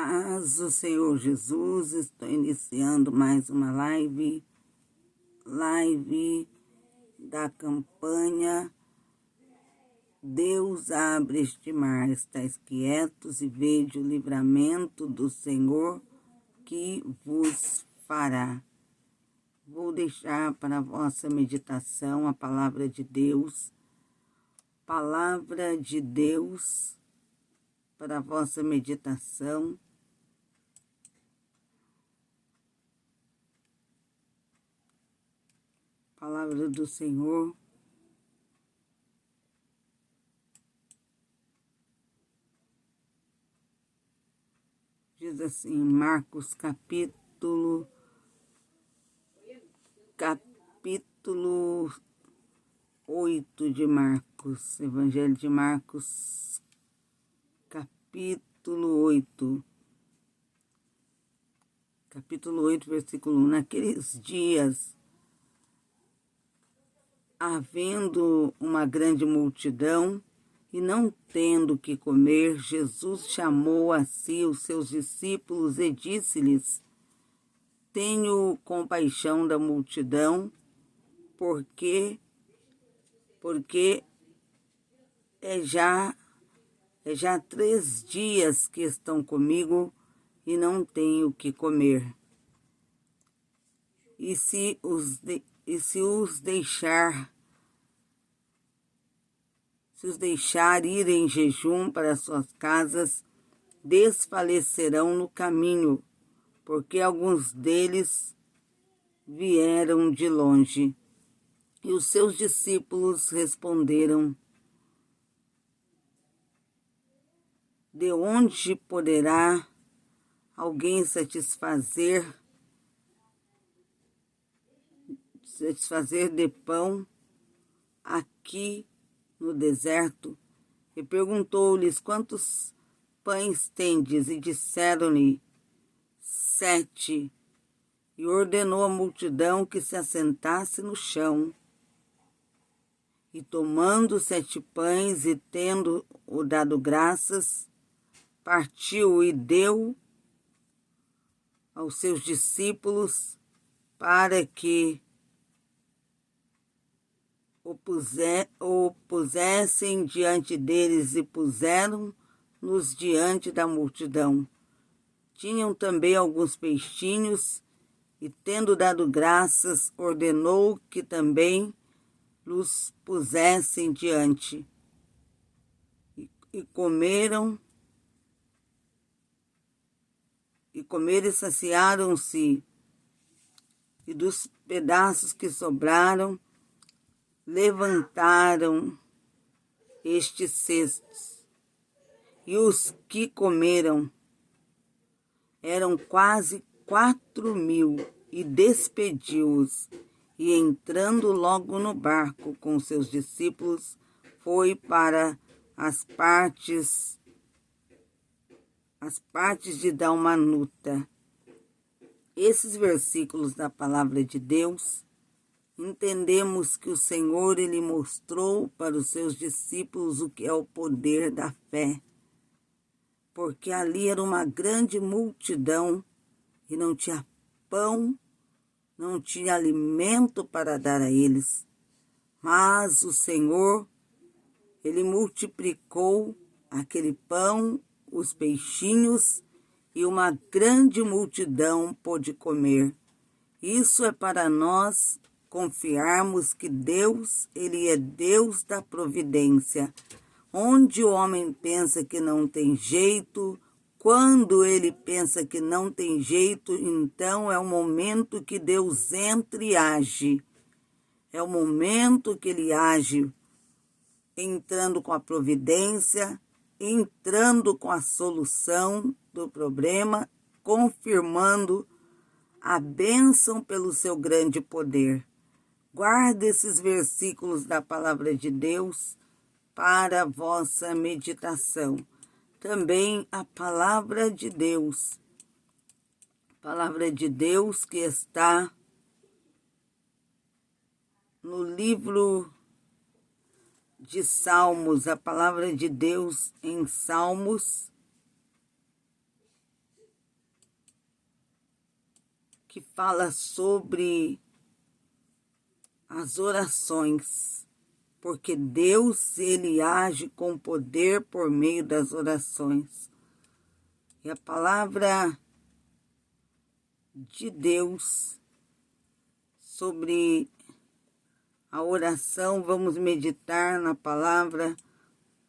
Paz do Senhor Jesus, estou iniciando mais uma live da campanha Deus abre este mar, estáis quietos e vede o livramento do Senhor que vos fará. Vou deixar para a vossa meditação a palavra de Deus, para a vossa meditação. Palavra do Senhor. Diz assim, Marcos capítulo 8 de Marcos, Evangelho de Marcos, capítulo 8, versículo 1. Naqueles dias, havendo uma grande multidão e não tendo que comer, Jesus chamou a si os seus discípulos e disse-lhes: Tenho compaixão da multidão, porque é já 3 dias que estão comigo e não tenho o que comer. E se os deixar ir em jejum para suas casas, desfalecerão no caminho, porque alguns deles vieram de longe. E os seus discípulos responderam: De onde poderá alguém satisfazer de pão aqui no deserto? E perguntou-lhes: Quantos pães tendes? E disseram-lhe: 7. E ordenou à multidão que se assentasse no chão. E tomando 7 pães e tendo-o dado graças, partiu e deu aos seus discípulos para que o pusessem diante deles, e puseram-nos diante da multidão. Tinham também alguns peixinhos, e tendo dado graças, ordenou que também los pusessem diante. E comeram e saciaram-se, e dos pedaços que sobraram, levantaram estes cestos. E os que comeram eram quase 4.000, e despediu-os. E entrando logo no barco com seus discípulos, foi para as partes de Dalmanuta. Esses versículos da palavra de Deus, entendemos que o Senhor ele mostrou para os seus discípulos o que é o poder da fé. Porque ali era uma grande multidão e não tinha pão, não tinha alimento para dar a eles. Mas o Senhor, ele multiplicou aquele pão, os peixinhos, e uma grande multidão pôde comer. Isso é para nós confiarmos que Deus, ele é Deus da providência. Onde o homem pensa que não tem jeito, quando ele pensa que não tem jeito, então é o momento que Deus entra e age. É o momento que ele age, entrando com a providência, entrando com a solução do problema, confirmando a bênção pelo seu grande poder. Guarde esses versículos da palavra de Deus para a vossa meditação. Também a palavra de Deus que está no livro de Salmos, a palavra de Deus em Salmos, que fala sobre as orações, porque Deus, ele age com poder por meio das orações. E a palavra de Deus sobre a oração, vamos meditar na palavra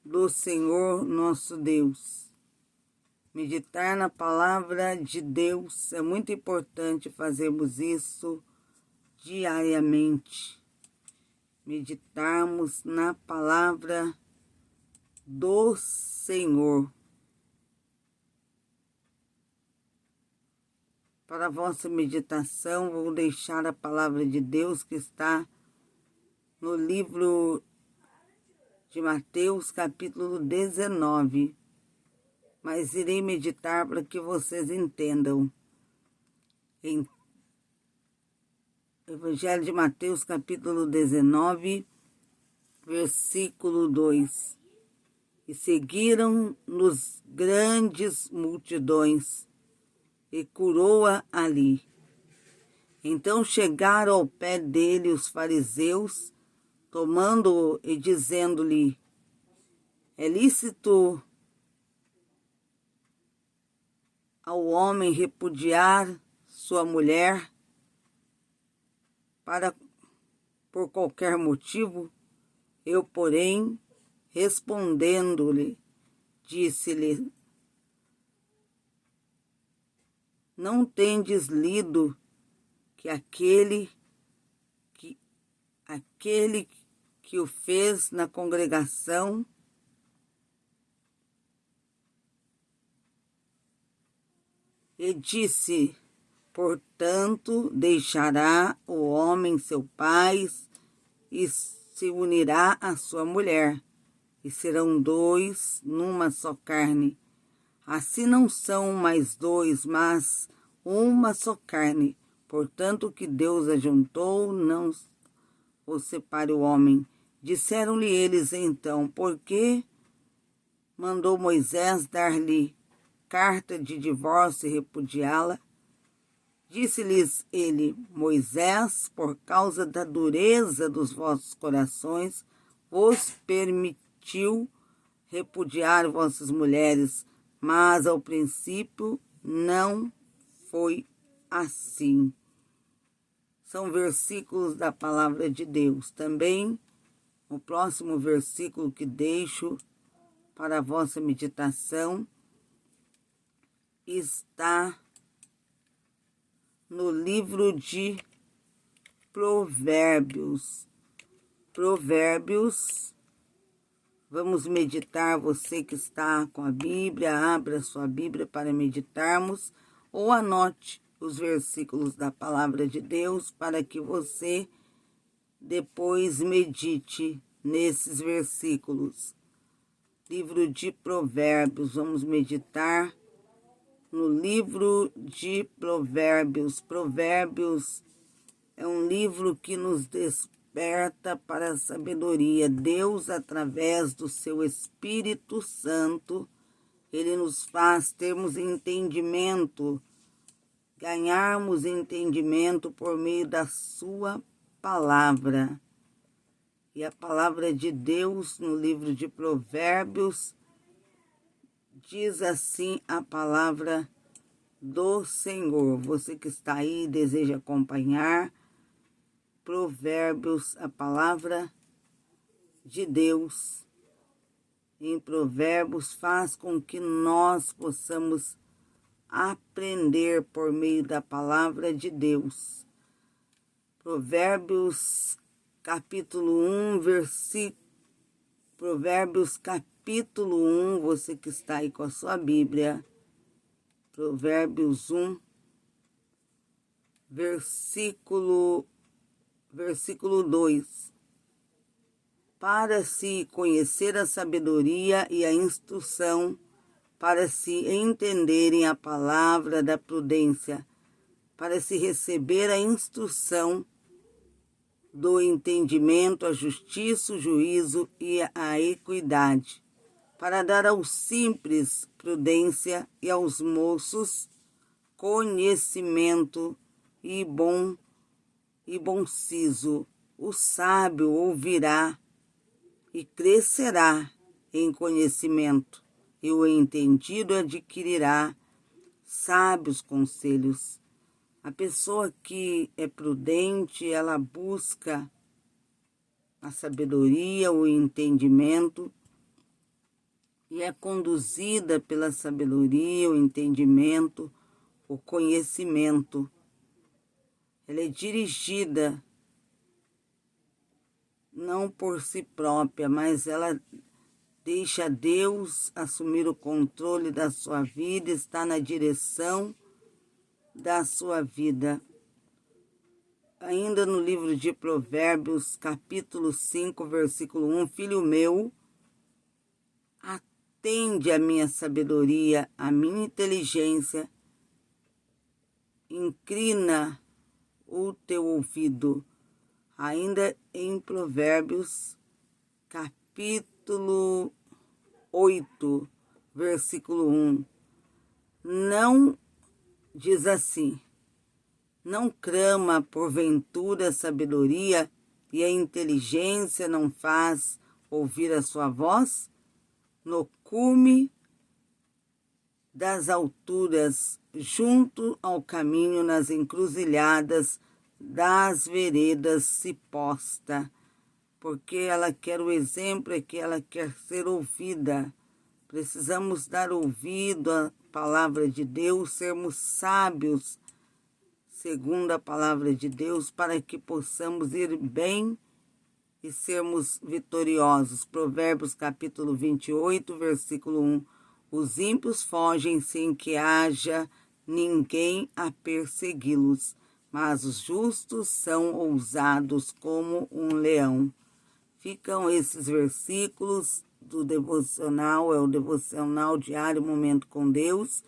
do Senhor nosso Deus. Meditar na palavra de Deus é muito importante fazermos isso diariamente. Meditarmos na palavra do Senhor. Para a vossa meditação, vou deixar a palavra de Deus que está no livro de Mateus, capítulo 19. Mas irei meditar para que vocês entendam. Em Evangelho de Mateus, capítulo 19, versículo 2. E seguiram-nos grandes multidões, e curou-a ali. Então chegaram ao pé dele os fariseus, tomando-o e dizendo-lhe: é lícito ao homem repudiar sua mulher por qualquer motivo? Eu, porém, respondendo-lhe, disse-lhe: não tendes lido que aquele que o fez na congregação e disse: portanto, deixará o homem seu pai e se unirá à sua mulher, e serão dois numa só carne. Assim não são mais dois, mas uma só carne. Portanto, o que Deus ajuntou, não o separe o homem. Disseram-lhe eles então: por que mandou Moisés dar-lhe carta de divórcio e repudiá-la? Disse-lhes ele: Moisés, por causa da dureza dos vossos corações, vos permitiu repudiar vossas mulheres, mas ao princípio não foi assim. São versículos da palavra de Deus. Também o próximo versículo que deixo para a vossa meditação está no livro de Provérbios. Provérbios, vamos meditar. Você que está com a Bíblia, abra sua Bíblia para meditarmos, ou anote os versículos da palavra de Deus para que você depois medite nesses versículos. Livro de Provérbios, vamos meditar no livro de Provérbios. Provérbios é um livro que nos desperta para a sabedoria. Deus, através do seu Espírito Santo, ele nos faz termos entendimento, ganharmos entendimento por meio da sua palavra. E a palavra de Deus no livro de Provérbios diz assim a palavra do Senhor. Você que está aí e deseja acompanhar, Provérbios, a palavra de Deus em Provérbios faz com que nós possamos aprender por meio da palavra de Deus. Provérbios capítulo 1, Provérbios capítulo 1, você que está aí com a sua Bíblia, Provérbios 1, versículo 2. Para se conhecer a sabedoria e a instrução, para se entenderem a palavra da prudência, para se receber a instrução do entendimento, a justiça, o juízo e a equidade, para dar aos simples prudência e aos moços conhecimento e bom siso. O sábio ouvirá e crescerá em conhecimento, e o entendido adquirirá sábios conselhos. A pessoa que é prudente, ela busca a sabedoria, o entendimento, e é conduzida pela sabedoria, o entendimento, o conhecimento. Ela é dirigida não por si própria, mas ela deixa Deus assumir o controle da sua vida, está na direção da sua vida. Ainda no livro de Provérbios, capítulo 5, versículo 1, filho meu, atende a minha sabedoria, a minha inteligência, inclina o teu ouvido. Ainda em Provérbios, capítulo 8, versículo 1, não diz assim: não clama porventura a sabedoria e a inteligência não faz ouvir a sua voz? No cume das alturas, junto ao caminho, nas encruzilhadas das veredas se posta, porque ela quer o exemplo, é que ela quer ser ouvida. Precisamos dar ouvido à palavra de Deus, sermos sábios, segundo a palavra de Deus, para que possamos ir bem e sermos vitoriosos. Provérbios capítulo 28, versículo 1. Os ímpios fogem sem que haja ninguém a persegui-los, mas os justos são ousados como um leão. Ficam esses versículos do devocional, é o devocional diário Momento com Deus.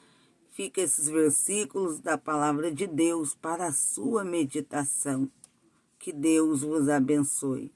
Fica esses versículos da palavra de Deus para a sua meditação. Que Deus vos abençoe.